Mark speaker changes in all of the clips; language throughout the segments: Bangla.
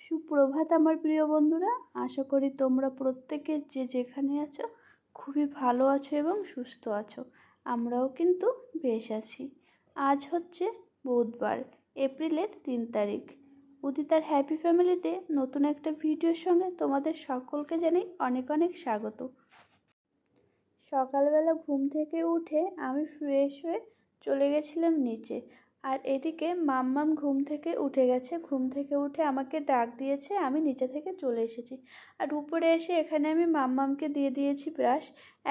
Speaker 1: সুপ্রভাত আমার প্রিয় বন্ধুরা, আশা করি তোমরা প্রত্যেকে যে যেখানে আছো খুবই ভালো আছো এবং সুস্থ আছো। আমরাও কিন্তু বেশ আছি। আজ হচ্ছে বুধবার, এপ্রিলের 3 তারিখ। উদিতার হ্যাপি ফ্যামিলিতে নতুন একটা ভিডিওর সঙ্গে তোমাদের সকলকে জানাই অনেক অনেক স্বাগত। সকালবেলা ঘুম থেকে উঠে আমি ফ্রেশ হয়ে চলে গেছিলাম নিচে, আর এদিকে মাম্মাম ঘুম থেকে উঠে গেছে। ঘুম থেকে উঠে আমাকে ডাক দিয়েছে, আমি নিচে থেকে চলে এসেছি। আর উপরে এসে এখানে আমি মাম্মামকে দিয়ে দিয়েছি ব্রাশ।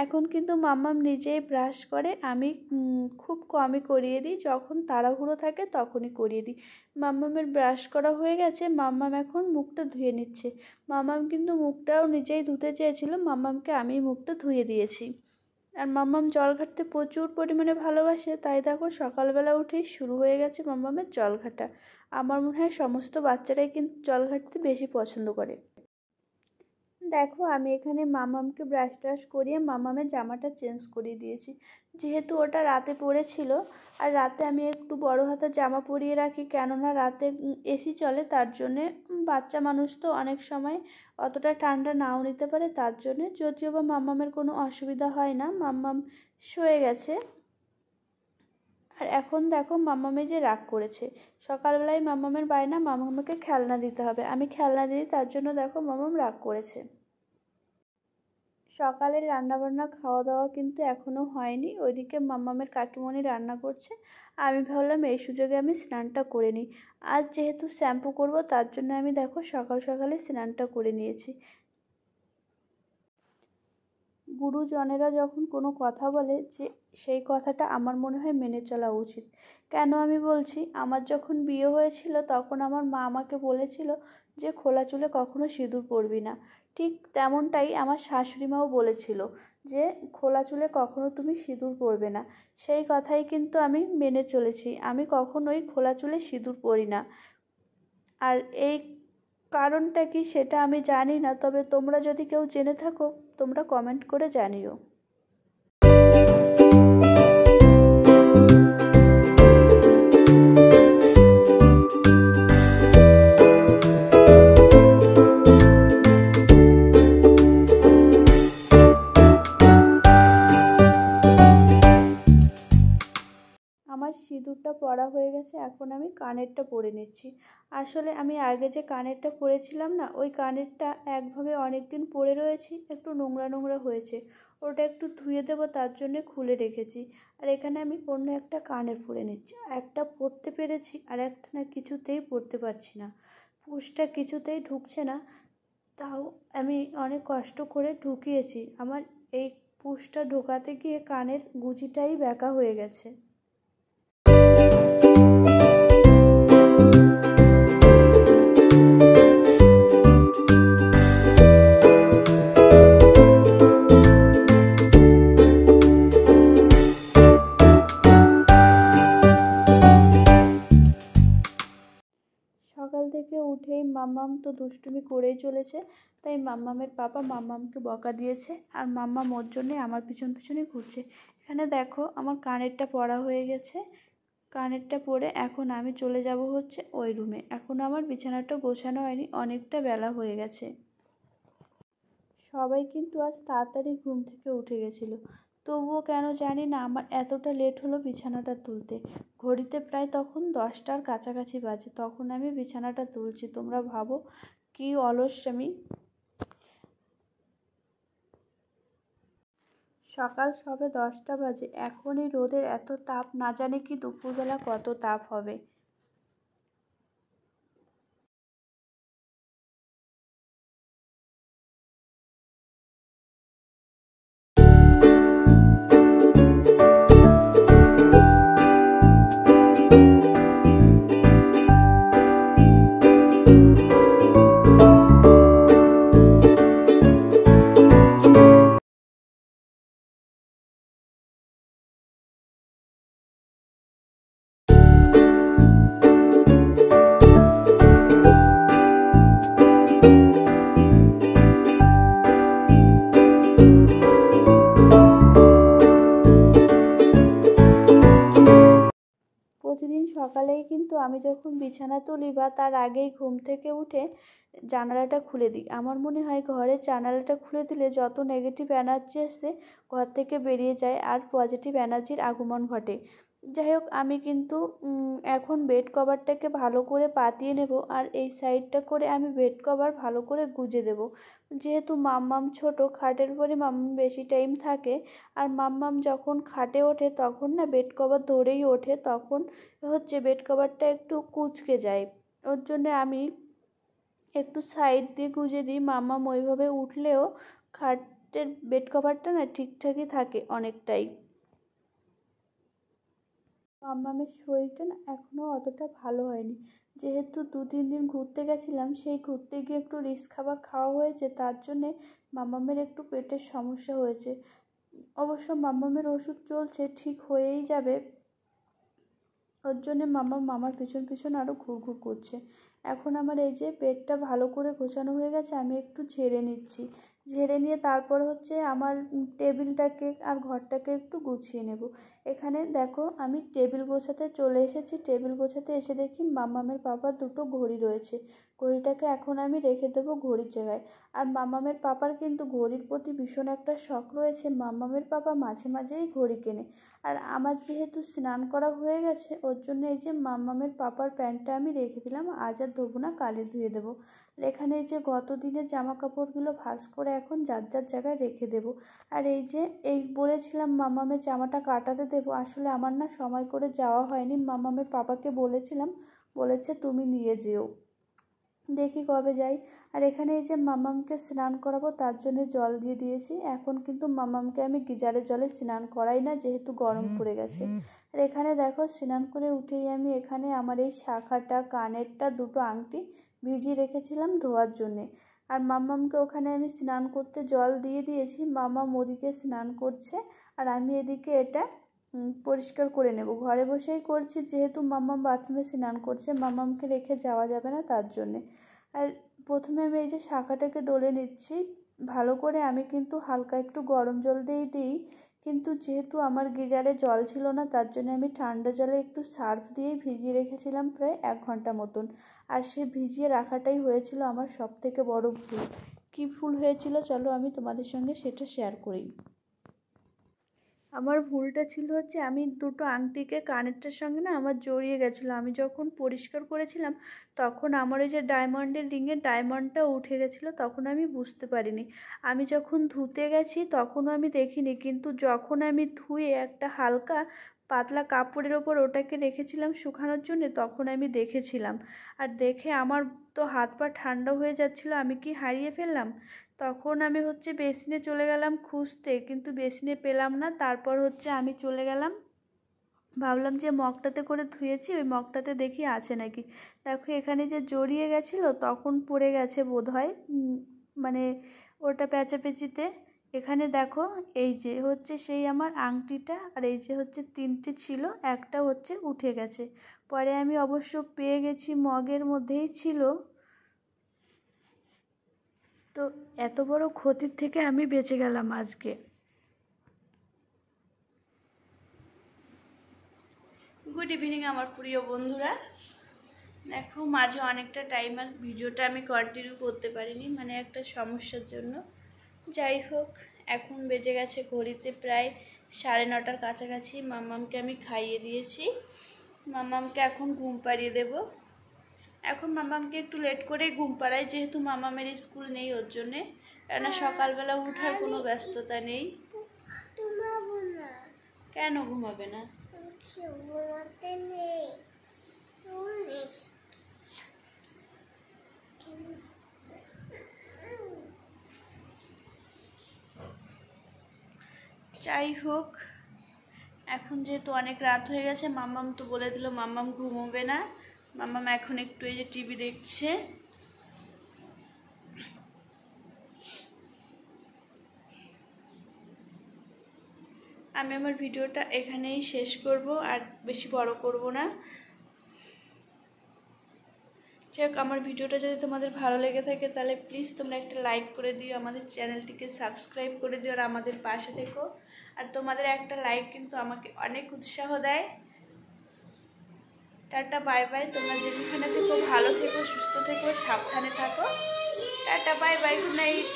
Speaker 1: এখন কিন্তু মাম্মাম নিজেই ব্রাশ করে, আমি খুব কমই করিয়ে দিই, যখন তাড়াহুড়ো থাকে তখনই করিয়ে দিই। মাম্মামের ব্রাশ করা হয়ে গেছে, মাম্মাম এখন মুখটা ধুয়ে নিচ্ছে। মাম্মাম কিন্তু মুখটাও নিজেই ধুতে চেয়েছিল, মাম্মামকে আমি মুখটা ধুয়ে দিয়েছি। আর মাম্মাম জল ঘাঁটতে প্রচুর পরিমাণে ভালোবাসে, তাই দেখো সকালবেলা উঠেই শুরু হয়ে গেছে মাম্মামের জল ঘাঁটা। আমার মনে হয় সমস্ত বাচ্চারাই কিন্তু জল ঘাঁটতে বেশি পছন্দ করে। দেখো আমি এখানে মাম্মামকে ব্রাশ ট্রাশ করিয়ে মাম্মামের জামাটা চেঞ্জ করিয়ে দিয়েছি, যেহেতু ওটা রাতে পরেছিল। আর রাতে আমি একটু বড় হাতের জামা পরিয়ে রাখি, কেননা রাতে এসি চলে, তার জন্যে বাচ্চা মানুষ তো অনেক সময় অতটা ঠান্ডা নাও নিতে পারে, তার জন্যে। যদিও বা মাম্মামের কোনো অসুবিধা হয় না, মাম্মাম শুয়ে গেছে। আর এখন দেখো মাম্মামে যে রাগ করেছে, সকালবেলায় মাম্মামের বায়না মাম্মামকে খেলনা দিতে হবে, আমি খেলনা দিই, তার জন্য দেখো মাম্মাম রাগ করেছে। সকালের রান্নাবান্না খাওয়া দাওয়া কিন্তু এখনও হয়নি, ওইদিকে মাম্মামের কাকিমণি রান্না করছে। আমি ভাবলাম এই সুযোগে আমি স্নানটা করে নিই। আজ যেহেতু শ্যাম্পু করব, তার জন্য আমি দেখো সকাল সকালে স্নানটা করে নিয়েছি। গুরুজনেরা যখন কোনো কথা বলে, যে সেই কথাটা আমার মনে হয় মেনে চলা উচিত। কেন আমি বলছি, আমার যখন বিয়ে হয়েছিল তখন আমার মা আমাকে বলেছিল যে খোলা চুলে কখনো সিঁদুর পরবি না। ঠিক তেমনটাই আমার শাশুড়ি মাও বলেছিল যে খোলা চুলে কখনো তুমি সিঁদুর পরবে না। সেই কথাই কিন্তু আমি মেনে চলেছি, আমি কখনোই খোলা চুলে সিঁদুর পরি না। আর এই কারণটা কি সেটা আমি জানি না, তবে তোমরা যদি কেউ জেনে থাকো তোমরা কমেন্ট করে জানিও। আমার সিঁদুরটা পরা হয়ে গেছে, এখন আমি কানেরটা পরে নিচ্ছি। আসলে আমি আগে যে কানেরটা পরেছিলাম না, ওই কানেরটা একভাবে অনেক দিন পরে রয়েছি, একটু নোংরা নোংরা হয়েছে, ওটা একটু ধুয়ে দেবো, তার জন্যে খুলে রেখেছি। আর এখানে আমি অন্য একটা কানের পরে নিচ্ছি। একটা পরতে পেরেছি, আর একটা না কিছুতেই পরতে পারছি না, পুঁশটা কিছুতেই ঢুকছে না। তাও আমি অনেক কষ্ট করে ঢুকিয়েছি, আমার এই পুঁশটা ঢোকাতে গিয়ে কানের গুঁজিটাই ব্যাকা হয়ে গেছে। সকাল থেকে উঠেই মাম্মাম তো দুষ্টুমি করেই চলেছে, তাই মাম্মামের পাপা মাম্মামকে বকা দিয়েছে, আর মাম্মাম ওর জন্যে আমার পিছন পিছনে ঘুরছে। এখানে দেখো আমার কানেরটা পরা হয়ে গেছে, কানেরটা পরে এখন আমি চলে যাব হচ্ছে ওই রুমে। এখন আমার বিছানাটা গোছানো হয়নি, অনেকটা বেলা হয়ে গেছে। সবাই কিন্তু আজ তাড়াতাড়ি ঘুম থেকে উঠে গেছিলো, তবুও কেন জানি না আমার এতটা লেট হলো বিছানাটা তুলতে। ঘড়িতে প্রায় তখন 10টার কাছাকাছি বাজে, তখন আমি বিছানাটা তুলছি। তোমরা ভাবো কি অলস আমি। সকাল সবে 10টা বাজে, এখনই রোদের এত তাপ, না জানি কি দুপুরবেলা কত তাপ হবে। বিছানা তুলি বা তার আগেই ঘুম থেকে উঠে জানালাটা খুলে দিই। আমার মনে হয় ঘরের জানালাটা খুলে দিলে যত নেগেটিভ এনার্জি আসে ঘর থেকে বেরিয়ে যায় আর পজিটিভ এনার্জির আগমন ঘটে। যাই হোক, আমি কিন্তু এখন বেড কভারটাকে ভালো করে পাতিয়ে নেব আর এই সাইডটা করে আমি বেড কভার ভালো করে গুজে দেব। যেহেতু মাম্মাম ছোট, খাটের উপরে মাম্মাম বেশি টাইম থাকে আর মাম্মাম যখন খাটে ওঠে তখন না বেড কভার ধরেই ওঠে, তখন হচ্ছে বেড কভারটা একটু কুঁচকে যায়। ওর জন্যে আমি একটু সাইড দিয়ে গুজে দিই। মাম্মাম ওইভাবে উঠলেও খাটের বেড কভারটা না ঠিকঠাকই থাকে অনেকটাই। মাম্মামের শরীরটা না এখনও অতটা ভালো হয়নি, যেহেতু 2-3 দিন ঘুরতে গেছিলাম, সেই ঘুরতে গিয়ে একটু রিস্ক খাবার খাওয়া হয়েছে, তার জন্যে মাম্মামের একটু পেটের সমস্যা হয়েছে। অবশ্য মাম্মামের ওষুধ চলছে, ঠিক হয়েই যাবে। ওর জন্যে মামার পিছন পিছন আরও ঘুরঘুর করছে। এখন আমার এই যে পেটটা ভালো করে গোছানো হয়ে গেছে, আমি একটু ঝেড়ে নিচ্ছি। ঝেড়ে নিয়ে তারপর হচ্ছে আমার টেবিলটাকে আর ঘরটাকে একটু গুছিয়ে নেব। এখানে দেখো আমি টেবিল গোছাতে চলে এসেছি। টেবিল গোছাতে এসে দেখি মামামের পাপার দুটো ঘড়ি রয়েছে। ঘড়িটাকে এখন আমি রেখে দেবো ঘড়ির জায়গায়। আর মামামের পাপার কিন্তু ঘড়ির প্রতি ভীষণ একটা শখ রয়েছে। মামামের পাপা মাঝে মাঝেই ঘড়ি কেনে। আর আমার যেহেতু স্নান করা হয়ে গেছে, ওর জন্য এই যে মাম্মামের পাপার প্যান্টটা আমি রেখে দিলাম, আজ আর ধোবো না, কালে ধুয়ে দেবো। আর এখানে এই যে গত দিনের জামা কাপড়গুলো ভাঁজ করে এখন যার যার জায়গায় রেখে দেবো। আর এই যে এই বলেছিলাম মাম্মামের জামাটা কাটাতে দেবো, আসলে আমার না সময় করে যাওয়া হয়নি। মাম্মামের পাপাকে বলেছিলাম, বলেছে তুমি নিয়ে যেও, দেখি কবে যাই। আর এখানে এই যে মাম্মামকে স্নান করাবো তার জন্য জল দিয়ে দিয়েছি। এখন কিন্তু মাম্মামকে আমি গিজারের জলে স্নান করাই না, যেহেতু গরম পড়ে গেছে। আর এখানে দেখো স্নান করে উঠেই আমি এখানে আমার এই শাখাটা, কানেরটা, দুটো আংটি ভিজিয়ে রেখেছিলাম ধোয়ার জন্যে। আর মাম্মামকে ওখানে আমি স্নান করতে জল দিয়ে দিয়েছি। মাম্মাম ওদিকে স্নান করছে আর আমি এদিকে এটা পরিষ্কার করে নেব। ঘরে বসেই করছি, যেহেতু মাম্মাম বাথরুমে স্নান করছে, মাম্মামকে রেখে যাওয়া যাবে না, তার জন্যে। আর প্রথমে আমি এই যে শাখাটাকে ডলে নিচ্ছি ভালো করে। আমি কিন্তু হালকা একটু গরম জল দিয়েই দিই, কিন্তু যেহেতু আমার গিজারে জল ছিল না, তার জন্য আমি ঠান্ডা জলে একটু সার্ফ দিয়ে ভিজিয়ে রেখেছিলাম প্রায় 1 ঘন্টা মতন। আর সে ভিজিয়ে রাখাটাই হয়েছিল আমার সবথেকে বড় ভুল। কী ভুল হয়েছিল চলো আমি তোমাদের সঙ্গে সেটা শেয়ার করি। আমার ভুলটা ছিল হচ্ছে আমি দুটো আংটিকে কানেরটার সঙ্গে না আমার জড়িয়ে গেছিলো। আমি যখন পরিষ্কার করেছিলাম তখন আমার ওই যে ডায়মন্ডের রিংয়ে ডায়মন্ডটা উঠে গেছিলো, তখন আমি বুঝতে পারিনি। আমি যখন ধুতে গেছি তখনও আমি দেখিনি, কিন্তু যখন আমি ধুয়ে একটা হালকা পাতলা কাপড়ের ওপর ওটাকে রেখেছিলাম শুকানোর জন্য, তখন আমি দেখেছিলাম। আর দেখে আমার তো হাত পা ঠান্ডা হয়ে যাচ্ছিলো, আমি কি হারিয়ে ফেললাম। তখন আমি হচ্ছে বেসিনে চলে গেলাম খুঁজতে, কিন্তু বেসিনে পেলাম না। তারপর হচ্ছে আমি চলে গেলাম, ভাবলাম যে মগটাতে করে ধুয়েছি, ওই মগটাতে দেখি আছে নাকি। দেখো এখানে যে জড়িয়ে গেছিলো তখন পড়ে গেছে বোধহয়, মানে ওটা পেঁচাপেচিতে। এখানে দেখো এই যে হচ্ছে সেই আমার আংটিটা, আর এই যে হচ্ছে 3টে ছিল, একটা হচ্ছে উঠে গেছে। পরে আমি অবশ্য পেয়ে গেছি, মগের মধ্যেই ছিল। তো এত বড় ক্ষতির থেকে আমি বেঁচে গেলাম আজকে। গুড ইভিনিং আমার প্রিয় বন্ধুরা। দেখো মাঝে অনেকটা টাইম আর ভিডিওটা আমি কন্টিনিউ করতে পারিনি, মানে একটা সমস্যার জন্য। যাই হোক, এখন বেজে গেছে ঘড়িতে প্রায় 9:30টার কাছাকাছি। মাম্মামকে আমি খাইয়ে দিয়েছি, মাম্মামকে এখন ঘুম পাড়িয়ে দেবো। এখন মাম্মামকে একটু লেট করেই ঘুম পাড়াই, যেহেতু মাম্মামের স্কুল নেই ওর জন্যে, কেননা সকালবেলা উঠার কোনো ব্যস্ততা নেই। কেন ঘুমাবে না? যাই হোক, এখন যেহেতু অনেক রাত হয়ে গেছে, মাম্মাম তো বলে দিল মাম্মাম ঘুমোবে না। মাম্মাম এখন একটু এই যে টিভি দেখছে। আমি আমার ভিডিওটা এখানেই শেষ করব, আর বেশি বড় করব না। যাই হোক, আমার ভিডিওটা যদি তোমাদের ভালো লেগে থাকে তাহলে প্লিজ তোমরা একটা লাইক করে দিও, আমাদের চ্যানেলটিকে সাবস্ক্রাইব করে দিও, আর আমাদের পাশে থেকো। আর তোমাদের একটা লাইক কিন্তু আমাকে অনেক উৎসাহ দেয়। Tata bye bye. তোমরা যে যেখানে থেকো ভালো থেকো, সুস্থ থেকো, সাবধানে থাকো। Tata bye bye, good night.